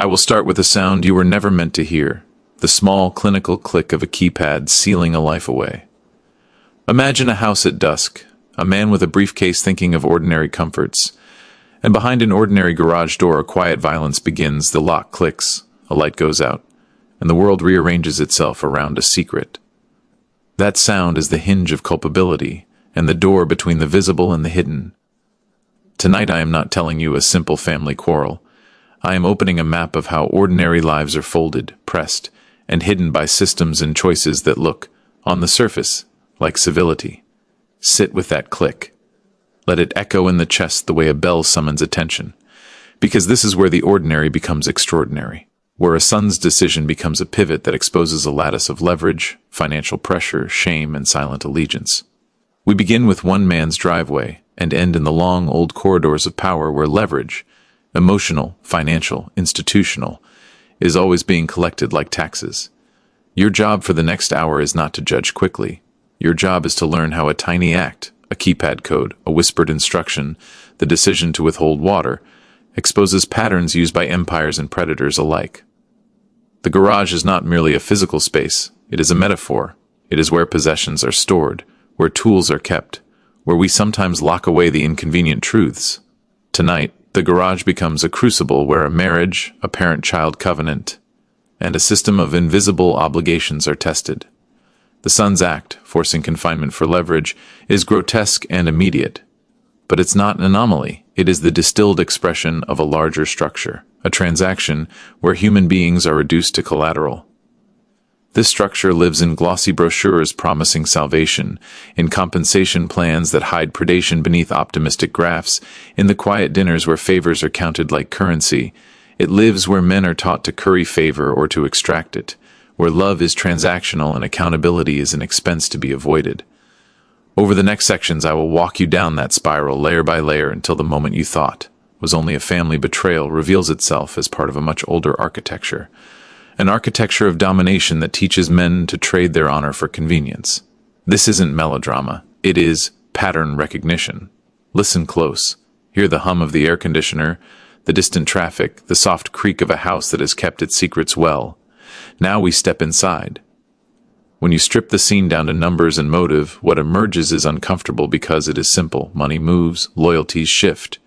I will start with a sound you were never meant to hear, the small, clinical click of a keypad sealing a life away. Imagine a house at dusk, a man with a briefcase thinking of ordinary comforts, and behind an ordinary garage door a quiet violence begins, the lock clicks, a light goes out, and the world rearranges itself around a secret. That sound is the hinge of culpability, and the door between the visible and the hidden. Tonight I am not telling you a simple family quarrel. I am opening a map of how ordinary lives are folded, pressed, and hidden by systems and choices that look, on the surface, like civility. Sit with that click. Let it echo in the chest the way a bell summons attention. Because this is where the ordinary becomes extraordinary, where a son's decision becomes a pivot that exposes a lattice of leverage, financial pressure, shame, and silent allegiance. We begin with one man's driveway and end in the long, old corridors of power where leverage, emotional, financial, institutional, is always being collected like taxes. Your job for the next hour is not to judge quickly. Your job is to learn how a tiny act, a keypad code, a whispered instruction, the decision to withhold water, exposes patterns used by empires and predators alike. The garage is not merely a physical space, it is a metaphor. It is where possessions are stored, where tools are kept, where we sometimes lock away the inconvenient truths. Tonight, the garage becomes a crucible where a marriage, a parent-child covenant, and a system of invisible obligations are tested. The son's act, forcing confinement for leverage, is grotesque and immediate. But it's not an anomaly. It is the distilled expression of a larger structure, a transaction where human beings are reduced to collateral. This structure lives in glossy brochures promising salvation, in compensation plans that hide predation beneath optimistic graphs, in the quiet dinners where favors are counted like currency. It lives where men are taught to curry favor or to extract it, where love is transactional and accountability is an expense to be avoided. Over the next sections, I will walk you down that spiral layer by layer until the moment you thought was only a family betrayal reveals itself as part of a much older architecture. An architecture of domination that teaches men to trade their honor for convenience. This isn't melodrama. It is pattern recognition. Listen close. Hear the hum of the air conditioner, the distant traffic, the soft creak of a house that has kept its secrets well. Now we step inside. When you strip the scene down to numbers and motive, what emerges is uncomfortable because it is simple. Money moves, loyalties shift.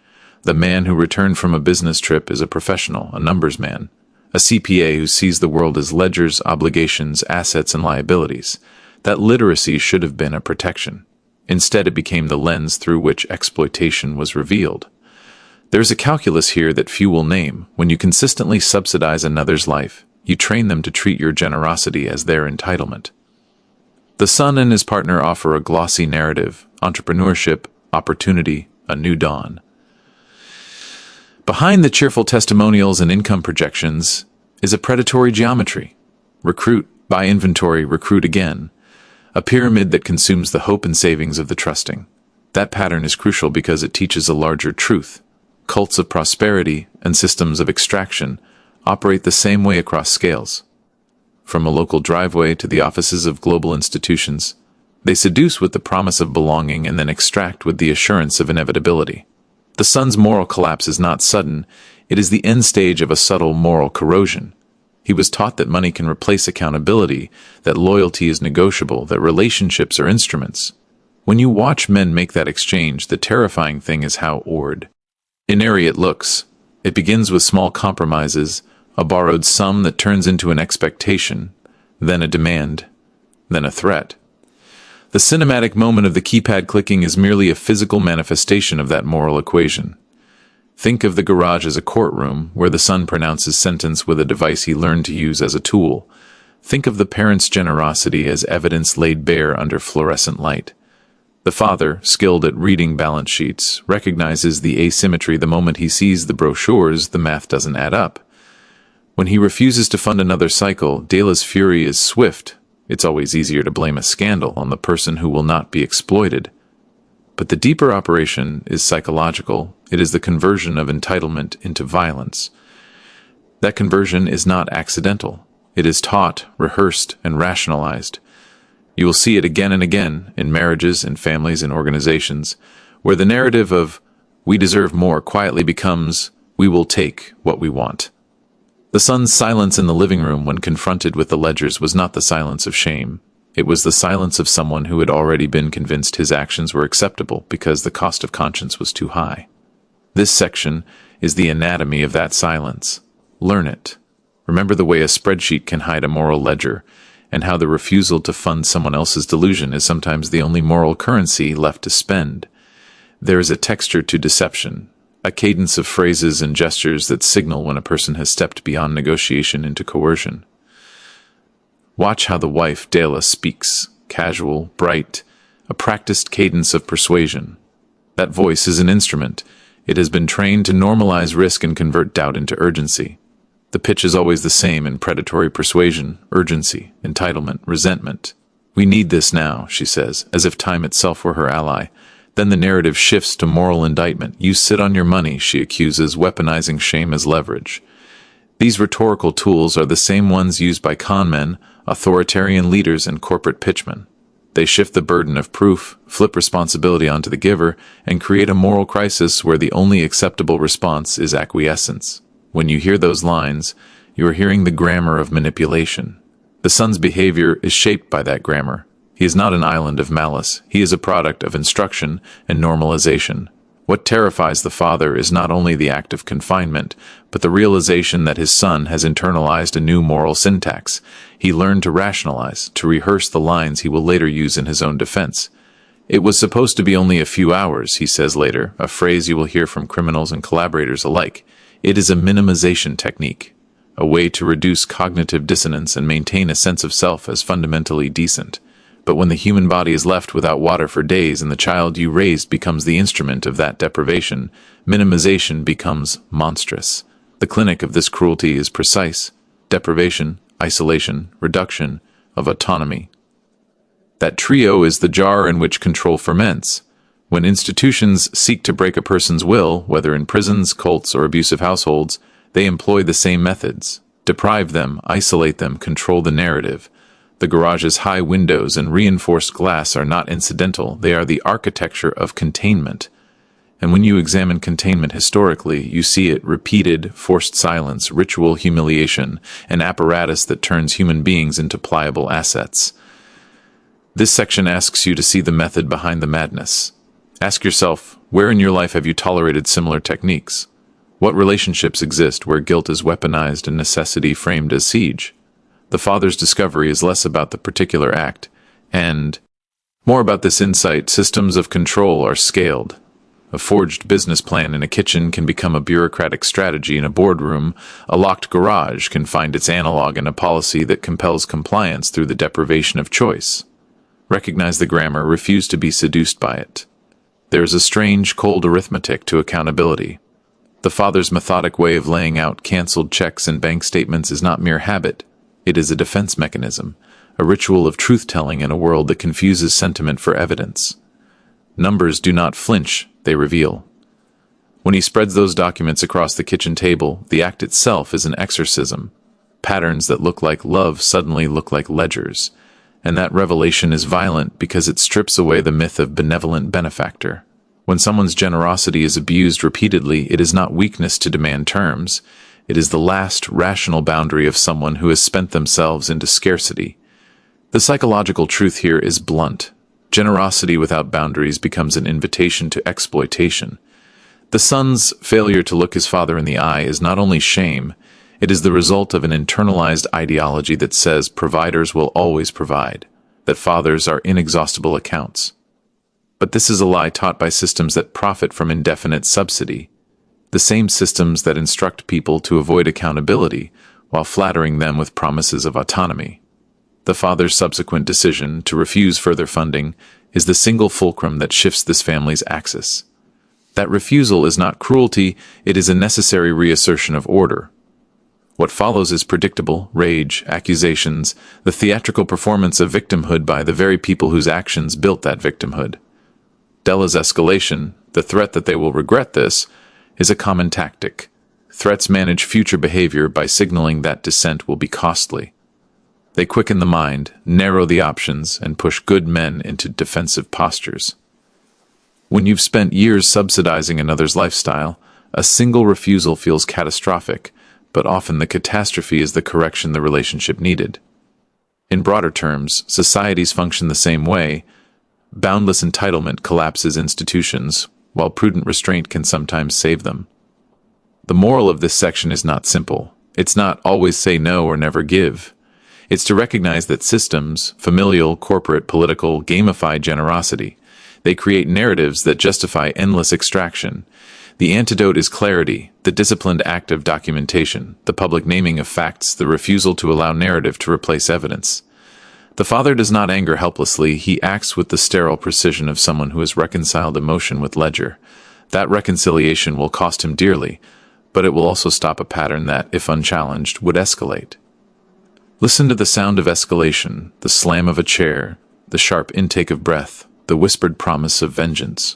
The man who returned from a business trip is a professional, a numbers man. A CPA who sees the world as ledgers, obligations, assets, and liabilities. That literacy should have been a protection. Instead, it became the lens through which exploitation was revealed. There's a calculus here that few will name. When you consistently subsidize another's life, you train them to treat your generosity as their entitlement. The son and his partner offer a glossy narrative, entrepreneurship, opportunity, a new dawn. Behind the cheerful testimonials and income projections is a predatory geometry. Recruit, buy inventory, recruit again. A pyramid that consumes the hope and savings of the trusting. That pattern is crucial because it teaches a larger truth. Cults of prosperity and systems of extraction operate the same way across scales. From a local driveway to the offices of global institutions, they seduce with the promise of belonging and then extract with the assurance of inevitability. The son's moral collapse is not sudden, it is the end stage of a subtle moral corrosion. He was taught that money can replace accountability, that loyalty is negotiable, that relationships are instruments. When you watch men make that exchange, the terrifying thing is how ordinary it looks. It begins with small compromises, a borrowed sum that turns into an expectation, then a demand, then a threat. The cinematic moment of the keypad clicking is merely a physical manifestation of that moral equation. Think of the garage as a courtroom where the son pronounces sentence with a device he learned to use as a tool. Think of the parent's generosity as evidence laid bare under fluorescent light. The father, skilled at reading balance sheets, recognizes the asymmetry the moment he sees the brochures. The math doesn't add up. When he refuses to fund another cycle, Dela's fury is swift. It's always easier to blame a scandal on the person who will not be exploited. But the deeper operation is psychological. It is the conversion of entitlement into violence. That conversion is not accidental. It is taught, rehearsed, and rationalized. You will see it again and again in marriages, in families, in organizations, where the narrative of "we deserve more" quietly becomes "we will take what we want." The son's silence in the living room when confronted with the ledgers was not the silence of shame. It was the silence of someone who had already been convinced his actions were acceptable because the cost of conscience was too high. This section is the anatomy of that silence. Learn it. Remember the way a spreadsheet can hide a moral ledger, and how the refusal to fund someone else's delusion is sometimes the only moral currency left to spend. There is a texture to deception, a cadence of phrases and gestures that signal when a person has stepped beyond negotiation into coercion. Watch how the wife, Dela, speaks, casual, bright, a practiced cadence of persuasion. That voice is an instrument. It has been trained to normalize risk and convert doubt into urgency. The pitch is always the same in predatory persuasion: urgency, entitlement, resentment. "We need this now," she says, as if time itself were her ally. Then the narrative shifts to moral indictment. "You sit on your money," she accuses, weaponizing shame as leverage. These rhetorical tools are the same ones used by conmen, authoritarian leaders, and corporate pitchmen. They shift the burden of proof, flip responsibility onto the giver, and create a moral crisis where the only acceptable response is acquiescence. When you hear those lines, you are hearing the grammar of manipulation. The son's behavior is shaped by that grammar. He is not an island of malice. He is a product of instruction and normalization. What terrifies the father is not only the act of confinement, but the realization that his son has internalized a new moral syntax. He learned to rationalize, to rehearse the lines he will later use in his own defense. "It was supposed to be only a few hours," he says later, a phrase you will hear from criminals and collaborators alike. It is a minimization technique, a way to reduce cognitive dissonance and maintain a sense of self as fundamentally decent. But when the human body is left without water for days and the child you raised becomes the instrument of that deprivation, minimization becomes monstrous. The clinic of this cruelty is precise: deprivation, isolation, reduction of autonomy. That trio is the jar in which control ferments. When institutions seek to break a person's will, whether in prisons, cults, or abusive households, they employ the same methods: deprive them, isolate them, control the narrative. The garage's high windows and reinforced glass are not incidental. They are the architecture of containment. And when you examine containment historically, you see it: repeated, forced silence, ritual humiliation, an apparatus that turns human beings into pliable assets. This section asks you to see the method behind the madness. Ask yourself, where in your life have you tolerated similar techniques? What relationships exist where guilt is weaponized and necessity framed as siege? The father's discovery is less about the particular act, and more about this insight. Systems of control are scaled. A forged business plan in a kitchen can become a bureaucratic strategy in a boardroom. A locked garage can find its analog in a policy that compels compliance through the deprivation of choice. Recognize the grammar, refuse to be seduced by it. There is a strange, cold arithmetic to accountability. The father's methodic way of laying out canceled checks and bank statements is not mere habit. It is a defense mechanism, a ritual of truth-telling in a world that confuses sentiment for evidence. Numbers do not flinch, they reveal. When he spreads those documents across the kitchen table, the act itself is an exorcism. Patterns that look like love suddenly look like ledgers. And that revelation is violent because it strips away the myth of benevolent benefactor. When someone's generosity is abused repeatedly, it is not weakness to demand terms. It is the last rational boundary of someone who has spent themselves into scarcity. The psychological truth here is blunt. Generosity without boundaries becomes an invitation to exploitation. The son's failure to look his father in the eye is not only shame, it is the result of an internalized ideology that says providers will always provide, that fathers are inexhaustible accounts. But this is a lie taught by systems that profit from indefinite subsidy, the same systems that instruct people to avoid accountability while flattering them with promises of autonomy. The father's subsequent decision to refuse further funding is the single fulcrum that shifts this family's axis. That refusal is not cruelty, it is a necessary reassertion of order. What follows is predictable: rage, accusations, the theatrical performance of victimhood by the very people whose actions built that victimhood. Dela's escalation, the threat that they will regret this, is a common tactic. Threats manage future behavior by signaling that dissent will be costly. They quicken the mind, narrow the options, and push good men into defensive postures. When you've spent years subsidizing another's lifestyle, a single refusal feels catastrophic, but often the catastrophe is the correction the relationship needed. In broader terms, societies function the same way. Boundless entitlement collapses institutions, while prudent restraint can sometimes save them. The moral of this section is not simple. It's not always say no or never give. It's to recognize that systems, familial, corporate, political, gamify generosity. They create narratives that justify endless extraction. The antidote is clarity, the disciplined act of documentation, the public naming of facts, the refusal to allow narrative to replace evidence. The father does not anger helplessly, he acts with the sterile precision of someone who has reconciled emotion with ledger. That reconciliation will cost him dearly, but it will also stop a pattern that, if unchallenged, would escalate. Listen to the sound of escalation, the slam of a chair, the sharp intake of breath, the whispered promise of vengeance.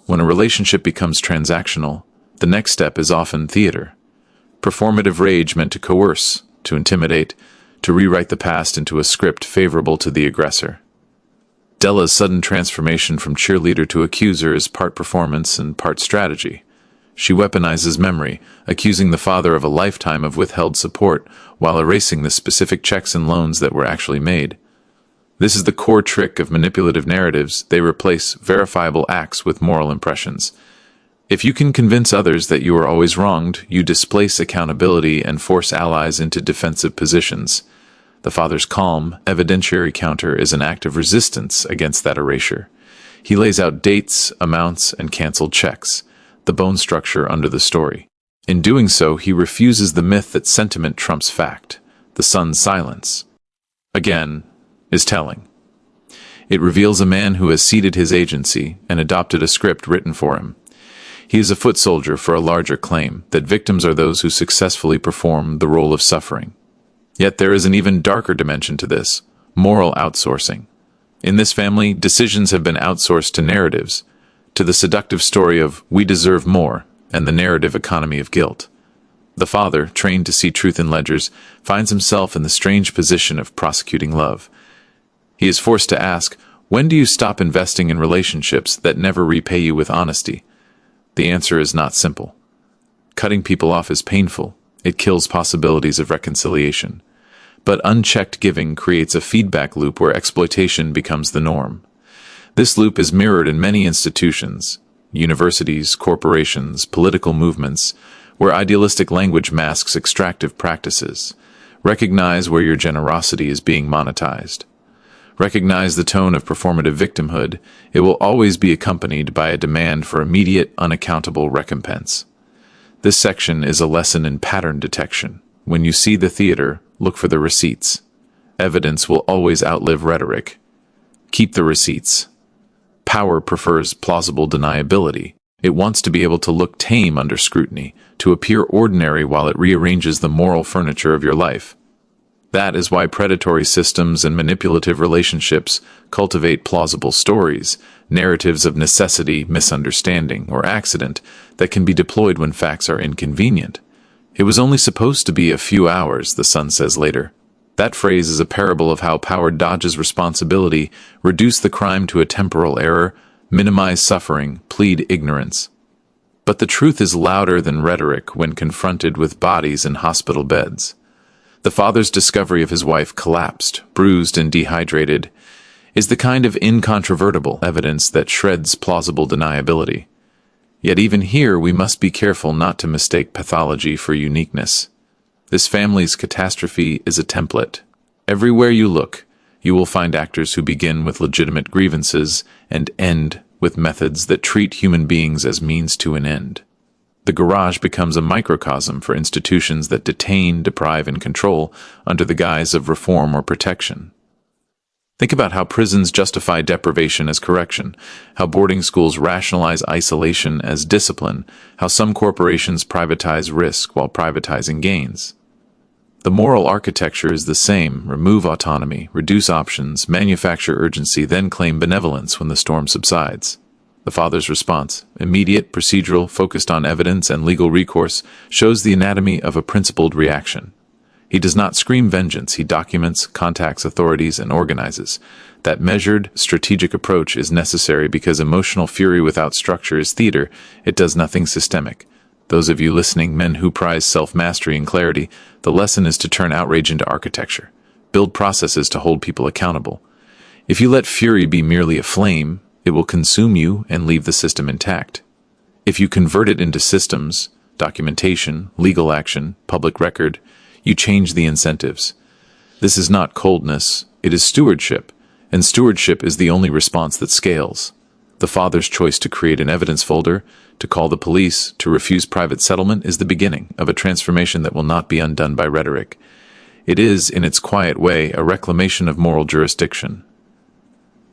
When a relationship becomes transactional, the next step is often theater. Performative rage meant to coerce, to intimidate, to rewrite the past into a script favorable to the aggressor. Della's sudden transformation from cheerleader to accuser is part performance and part strategy. She weaponizes memory, accusing the father of a lifetime of withheld support while erasing the specific checks and loans that were actually made. This is the core trick of manipulative narratives. They replace verifiable acts with moral impressions. If you can convince others that you are always wronged, you displace accountability and force allies into defensive positions. The father's calm, evidentiary counter is an act of resistance against that erasure. He lays out dates, amounts, and canceled checks, the bone structure under the story. In doing so, he refuses the myth that sentiment trumps fact. The son's silence, again, is telling. It reveals a man who has ceded his agency and adopted a script written for him. He is a foot soldier for a larger claim that victims are those who successfully perform the role of suffering. Yet there is an even darker dimension to this: moral outsourcing. In this family, decisions have been outsourced to narratives, to the seductive story of "we deserve more" and the narrative economy of guilt. The father, trained to see truth in ledgers, finds himself in the strange position of prosecuting love. He is forced to ask, when do you stop investing in relationships that never repay you with honesty? The answer is not simple. Cutting people off is painful. It kills possibilities of reconciliation. But unchecked giving creates a feedback loop where exploitation becomes the norm. This loop is mirrored in many institutions, universities, corporations, political movements, where idealistic language masks extractive practices. Recognize where your generosity is being monetized. Recognize the tone of performative victimhood. It will always be accompanied by a demand for immediate, unaccountable recompense. This section is a lesson in pattern detection. When you see the theater, look for the receipts. Evidence will always outlive rhetoric. Keep the receipts. Power prefers plausible deniability. It wants to be able to look tame under scrutiny, to appear ordinary while it rearranges the moral furniture of your life. That is why predatory systems and manipulative relationships cultivate plausible stories, narratives of necessity, misunderstanding, or accident that can be deployed when facts are inconvenient. It was only supposed to be a few hours, the son says later. That phrase is a parable of how power dodges responsibility, reduce the crime to a temporal error, minimize suffering, plead ignorance. But the truth is louder than rhetoric when confronted with bodies in hospital beds. The father's discovery of his wife collapsed, bruised, and dehydrated is the kind of incontrovertible evidence that shreds plausible deniability. Yet even here we must be careful not to mistake pathology for uniqueness. This family's catastrophe is a template. Everywhere you look, you will find actors who begin with legitimate grievances and end with methods that treat human beings as means to an end. The garage becomes a microcosm for institutions that detain, deprive, and control under the guise of reform or protection. Think about how prisons justify deprivation as correction, how boarding schools rationalize isolation as discipline, how some corporations privatize risk while privatizing gains. The moral architecture is the same: remove autonomy, reduce options, manufacture urgency, then claim benevolence when the storm subsides. The father's response, immediate, procedural, focused on evidence and legal recourse, shows the anatomy of a principled reaction. He does not scream vengeance, he documents, contacts authorities, and organizes. That measured, strategic approach is necessary because emotional fury without structure is theater. It does nothing systemic. Those of you listening, men who prize self-mastery and clarity, the lesson is to turn outrage into architecture. Build processes to hold people accountable. If you let fury be merely a flame, it will consume you and leave the system intact. If you convert it into systems, documentation, legal action, public record, you change the incentives. This is not coldness, it is stewardship, and stewardship is the only response that scales. The father's choice to create an evidence folder, to call the police, to refuse private settlement is the beginning of a transformation that will not be undone by rhetoric. It is, in its quiet way, a reclamation of moral jurisdiction.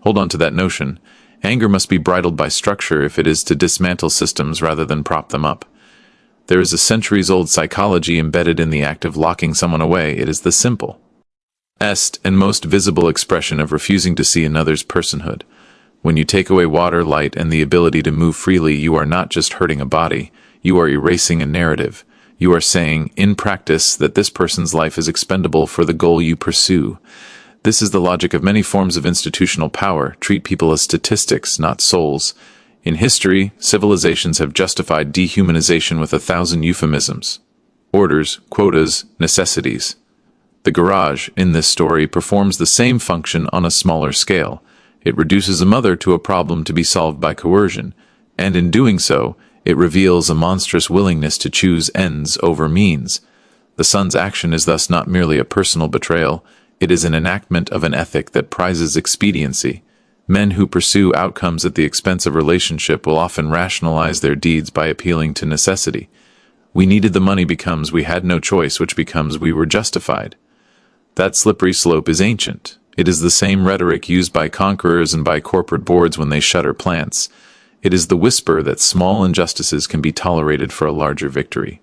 Hold on to that notion. Anger must be bridled by structure if it is to dismantle systems rather than prop them up. There is a centuries-old psychology embedded in the act of locking someone away. It is the simplest and most visible expression of refusing to see another's personhood. When you take away water, light, and the ability to move freely, you are not just hurting a body, you are erasing a narrative. You are saying, in practice, that this person's life is expendable for the goal you pursue. This is the logic of many forms of institutional power. Treat people as statistics, not souls. In history, civilizations have justified dehumanization with 1,000 euphemisms. Orders, quotas, necessities. The garage, in this story, performs the same function on a smaller scale. It reduces a mother to a problem to be solved by coercion, and in doing so, it reveals a monstrous willingness to choose ends over means. The son's action is thus not merely a personal betrayal, it is an enactment of an ethic that prizes expediency. Men who pursue outcomes at the expense of relationship will often rationalize their deeds by appealing to necessity. We needed the money becomes we had no choice, which becomes we were justified. That slippery slope is ancient. It is the same rhetoric used by conquerors and by corporate boards when they shutter plants. It is the whisper that small injustices can be tolerated for a larger victory.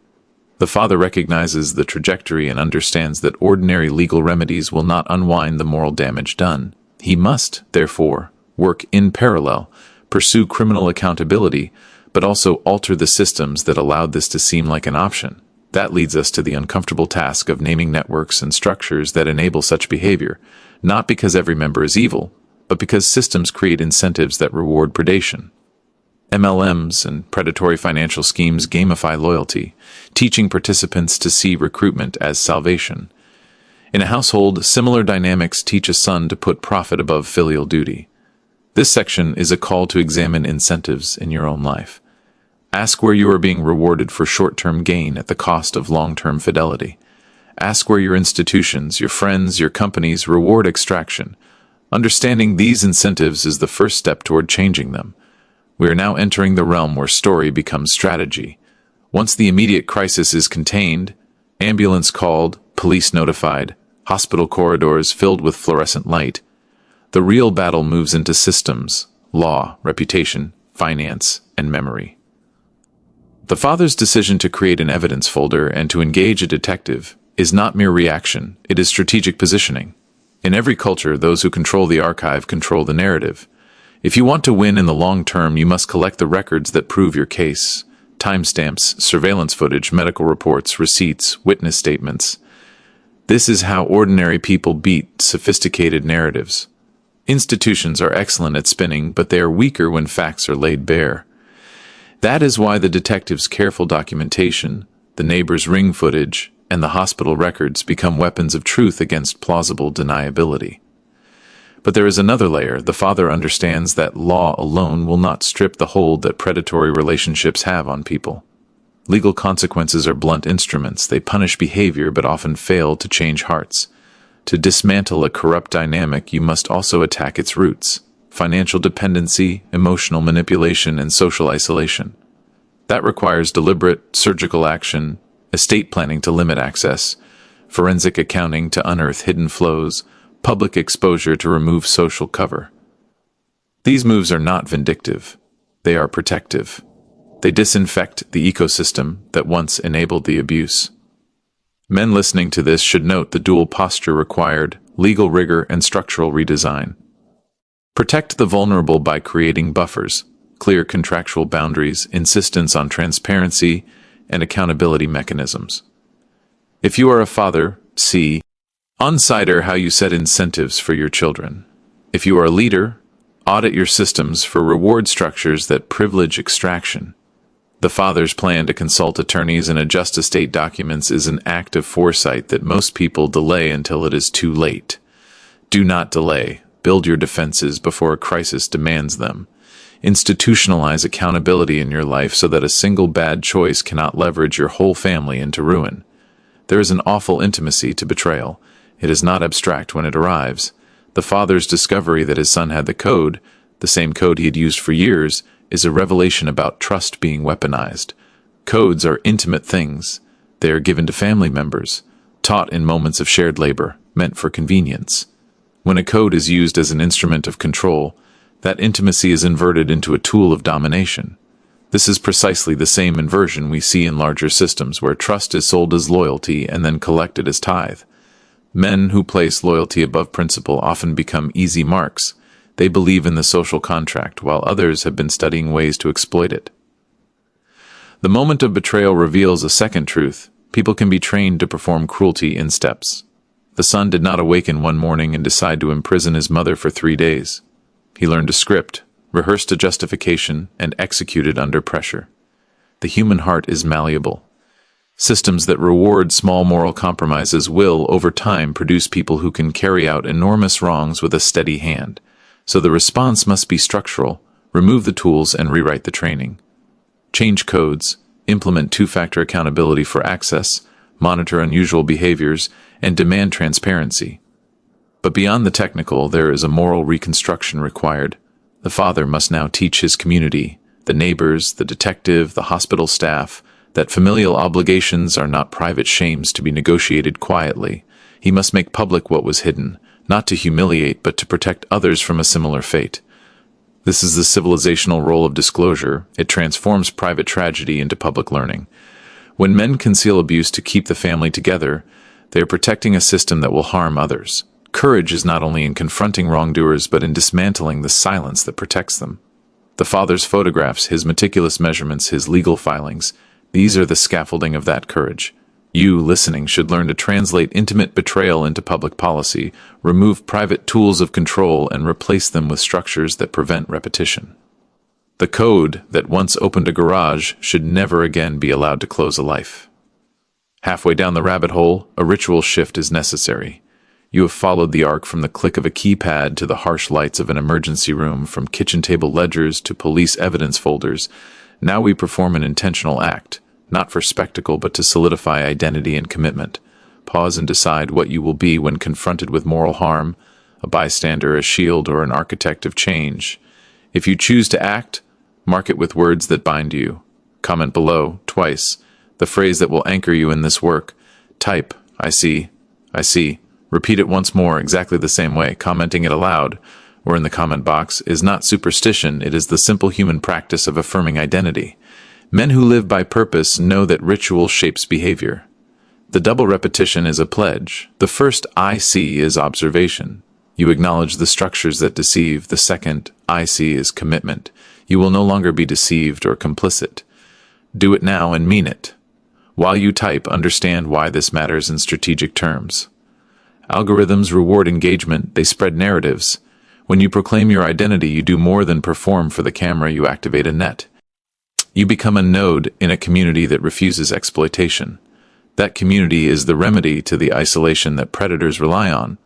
The father recognizes the trajectory and understands that ordinary legal remedies will not unwind the moral damage done. He must, therefore, work in parallel, pursue criminal accountability, but also alter the systems that allowed this to seem like an option. That leads us to the uncomfortable task of naming networks and structures that enable such behavior, not because every member is evil, but because systems create incentives that reward predation. MLMs and predatory financial schemes gamify loyalty, teaching participants to see recruitment as salvation. In a household, similar dynamics teach a son to put profit above filial duty. This section is a call to examine incentives in your own life. Ask where you are being rewarded for short-term gain at the cost of long-term fidelity. Ask where your institutions, your friends, your companies reward extraction. Understanding these incentives is the first step toward changing them. We are now entering the realm where story becomes strategy. Once the immediate crisis is contained, ambulance called, police notified, hospital corridors filled with fluorescent light, the real battle moves into systems, law, reputation, finance, and memory. The father's decision to create an evidence folder and to engage a detective is not mere reaction, it is strategic positioning. In every culture, those who control the archive control the narrative. If you want to win in the long term, you must collect the records that prove your case. Timestamps, surveillance footage, medical reports, receipts, witness statements. This is how ordinary people beat sophisticated narratives. Institutions are excellent at spinning, but they are weaker when facts are laid bare. That is why the detective's careful documentation, the neighbor's ring footage, and the hospital records become weapons of truth against plausible deniability. But there is another layer. The father understands that law alone will not strip the hold that predatory relationships have on people. Legal consequences are blunt instruments. They punish behavior but often fail to change hearts. To dismantle a corrupt dynamic, you must also attack its roots: financial dependency, emotional manipulation, and social isolation. That requires deliberate, surgical action, estate planning to limit access, forensic accounting to unearth hidden flows, public exposure to remove social cover. These moves are not vindictive. They are protective. They disinfect the ecosystem that once enabled the abuse. Men listening to this should note the dual posture required: legal rigor and structural redesign. Protect the vulnerable by creating buffers, clear contractual boundaries, insistence on transparency, and accountability mechanisms. If you are a father, see Consider how you set incentives for your children. If you are a leader, audit your systems for reward structures that privilege extraction. The father's plan to consult attorneys and adjust estate documents is an act of foresight that most people delay until it is too late. Do not delay. Build your defenses before a crisis demands them. Institutionalize accountability in your life so that a single bad choice cannot leverage your whole family into ruin. There is an awful intimacy to betrayal. It is not abstract when it arrives. The father's discovery that his son had the code, the same code he had used for years, is a revelation about trust being weaponized. Codes are intimate things. They are given to family members, taught in moments of shared labor, meant for convenience. When a code is used as an instrument of control, that intimacy is inverted into a tool of domination. This is precisely the same inversion we see in larger systems where trust is sold as loyalty and then collected as tithe. Men who place loyalty above principle often become easy marks. They believe in the social contract, while others have been studying ways to exploit it. The moment of betrayal reveals a second truth. People can be trained to perform cruelty in steps. The son did not awaken one morning and decide to imprison his mother for 3 days. He learned a script, rehearsed a justification, and executed under pressure. The human heart is malleable. Systems that reward small moral compromises will, over time, produce people who can carry out enormous wrongs with a steady hand. So the response must be structural. Remove the tools and rewrite the training. Change codes, implement two-factor accountability for access, monitor unusual behaviors, and demand transparency. But beyond the technical, there is a moral reconstruction required. The father must now teach his community, the neighbors, the detective, the hospital staff, that familial obligations are not private shames to be negotiated quietly. He must make public what was hidden, not to humiliate but to protect others from a similar fate. This is the civilizational role of disclosure. It transforms private tragedy into public learning. When men conceal abuse to keep the family together, they are protecting a system that will harm others. Courage is not only in confronting wrongdoers but in dismantling the silence that protects them. The father's photographs, his meticulous measurements, his legal filings, these are the scaffolding of that courage. You, listening, should learn to translate intimate betrayal into public policy, remove private tools of control, and replace them with structures that prevent repetition. The code that once opened a garage should never again be allowed to close a life. Halfway down the rabbit hole, a ritual shift is necessary. You have followed the arc from the click of a keypad to the harsh lights of an emergency room, from kitchen table ledgers to police evidence folders. Now we perform an intentional act, not for spectacle but to solidify identity and commitment. Pause and decide what you will be when confronted with moral harm, a bystander, a shield, or an architect of change. If you choose to act, mark it with words that bind you. Comment below, twice, the phrase that will anchor you in this work. Type, I see, I see. Repeat it once more exactly the same way. Commenting it aloud, or in the comment box, is not superstition, it is the simple human practice of affirming identity. Men who live by purpose know that ritual shapes behavior. The double repetition is a pledge. The first I see is observation. You acknowledge the structures that deceive. The second I see is commitment. You will no longer be deceived or complicit. Do it now and mean it. While you type, understand why this matters in strategic terms. Algorithms reward engagement, they spread narratives. When you proclaim your identity, you do more than perform for the camera, you activate a net. You become a node in a community that refuses exploitation. That community is the remedy to the isolation that predators rely on.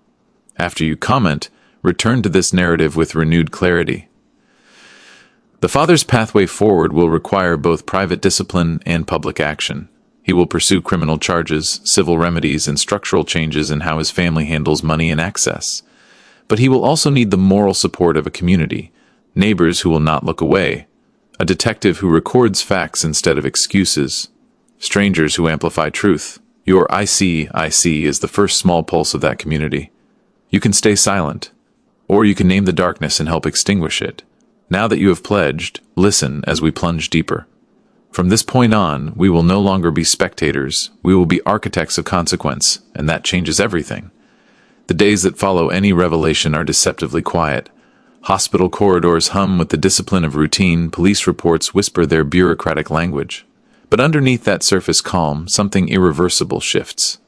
After you comment, return to this narrative with renewed clarity. The father's pathway forward will require both private discipline and public action. He will pursue criminal charges, civil remedies, and structural changes in how his family handles money and access. But he will also need the moral support of a community, neighbors who will not look away, a detective who records facts instead of excuses, strangers who amplify truth. Your I see is the first small pulse of that community. You can stay silent, or you can name the darkness and help extinguish it. Now that you have pledged, listen as we plunge deeper. From this point on, we will no longer be spectators, we will be architects of consequence, and that changes everything. The days that follow any revelation are deceptively quiet. Hospital corridors hum with the discipline of routine, police reports whisper their bureaucratic language. But underneath that surface calm, something irreversible shifts.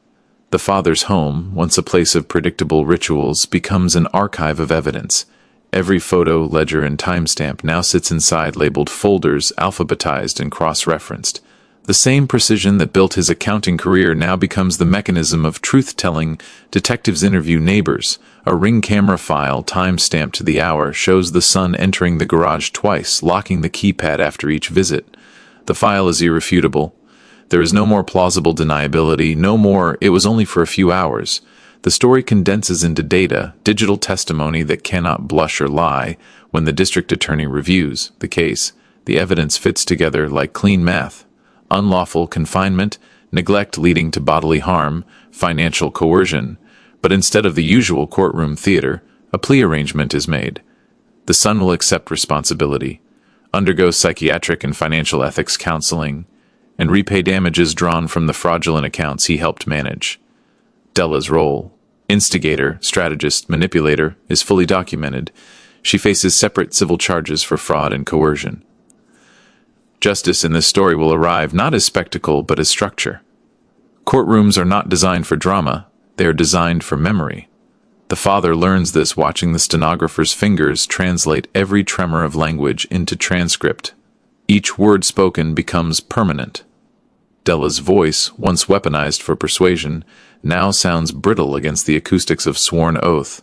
The father's home, once a place of predictable rituals, becomes an archive of evidence. Every photo, ledger, and timestamp now sits inside labeled folders, alphabetized and cross-referenced. The same precision that built his accounting career now becomes the mechanism of truth-telling. Detectives interview neighbors. A Ring camera file, time-stamped to the hour, shows the son entering the garage twice, locking the keypad after each visit. The file is irrefutable. There is no more plausible deniability, no more "it was only for a few hours." The story condenses into data, digital testimony that cannot blush or lie. When the district attorney reviews the case, the evidence fits together like clean math. Unlawful confinement, neglect leading to bodily harm, financial coercion. But instead of the usual courtroom theater, a plea arrangement is made. The son will accept responsibility, undergo psychiatric and financial ethics counseling, and repay damages drawn from the fraudulent accounts he helped manage. Della's role, instigator, strategist, manipulator, is fully documented. She faces separate civil charges for fraud and coercion. Justice in this story will arrive not as spectacle but as structure. Courtrooms are not designed for drama, they are designed for memory. The father learns this watching the stenographer's fingers translate every tremor of language into transcript. Each word spoken becomes permanent. Della's voice, once weaponized for persuasion, now sounds brittle against the acoustics of sworn oath.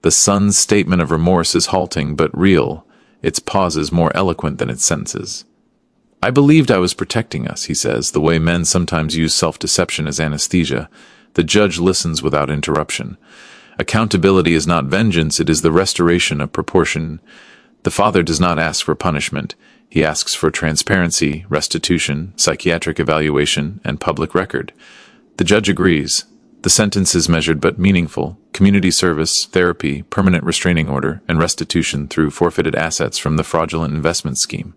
The son's statement of remorse is halting but real, its pauses more eloquent than its sentences. "I believed I was protecting us," he says, the way men sometimes use self-deception as anesthesia. The judge listens without interruption. Accountability is not vengeance, it is the restoration of proportion. The father does not ask for punishment. He asks for transparency, restitution, psychiatric evaluation, and public record. The judge agrees. The sentence is measured but meaningful: community service, therapy, permanent restraining order, and restitution through forfeited assets from the fraudulent investment scheme.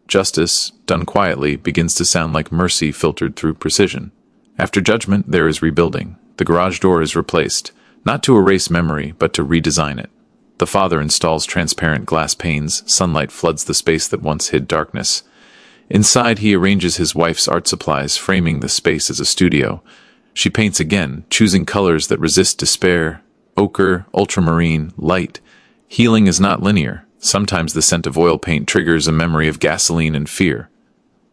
Justice, done quietly, begins to sound like mercy filtered through precision. After judgment, there is rebuilding. The garage door is replaced, not to erase memory, but to redesign it. The father installs transparent glass panes. Sunlight floods the space that once hid darkness. Inside, he arranges his wife's art supplies, framing the space as a studio. She paints again, choosing colors that resist despair: ochre, ultramarine, light. Healing is not linear. Sometimes the scent of oil paint triggers a memory of gasoline and fear.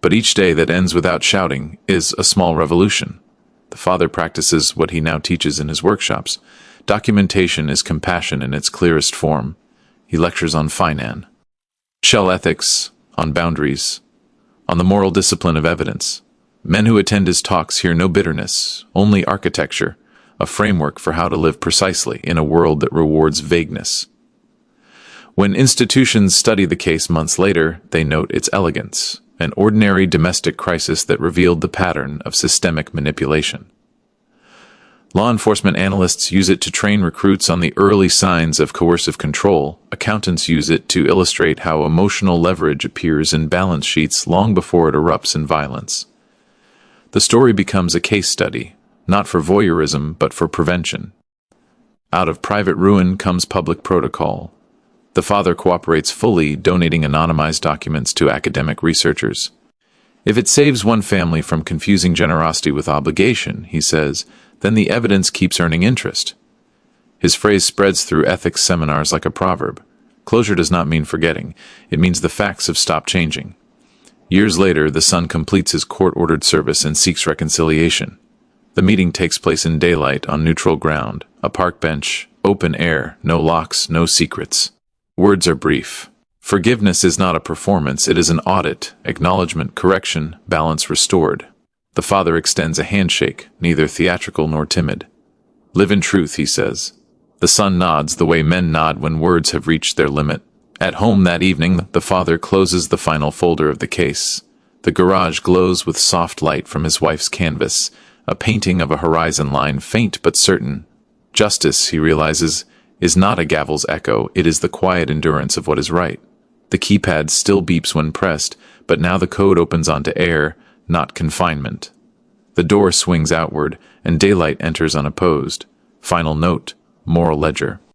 But each day that ends without shouting is a small revolution. The father practices what he now teaches in his workshops. Documentation is compassion in its clearest form. He lectures on finance, shell ethics, on boundaries, on the moral discipline of evidence. Men who attend his talks hear no bitterness, only architecture, a framework for how to live precisely in a world that rewards vagueness. When institutions study the case months later, they note its elegance, an ordinary domestic crisis that revealed the pattern of systemic manipulation. Law enforcement analysts use it to train recruits on the early signs of coercive control. Accountants use it to illustrate how emotional leverage appears in balance sheets long before it erupts in violence. The story becomes a case study, not for voyeurism but for prevention. Out of private ruin comes public protocol. The father cooperates fully, donating anonymized documents to academic researchers. If it saves one family from confusing generosity with obligation, he says, then the evidence keeps earning interest. His phrase spreads through ethics seminars like a proverb. Closure does not mean forgetting. It means the facts have stopped changing. Years later, the son completes his court-ordered service and seeks reconciliation. The meeting takes place in daylight on neutral ground, a park bench, open air, no locks, no secrets. Words are brief. Forgiveness is not a performance, it is an audit, acknowledgement, correction, balance restored. The father extends a handshake, neither theatrical nor timid. "Live in truth," he says. The son nods the way men nod when words have reached their limit. At home that evening, the father closes the final folder of the case. The garage glows with soft light from his wife's canvas, a painting of a horizon line, faint but certain. Justice, he realizes, is not a gavel's echo, it is the quiet endurance of what is right. The keypad still beeps when pressed, but now the code opens onto air, not confinement. The door swings outward, and daylight enters unopposed. Final note: moral ledger.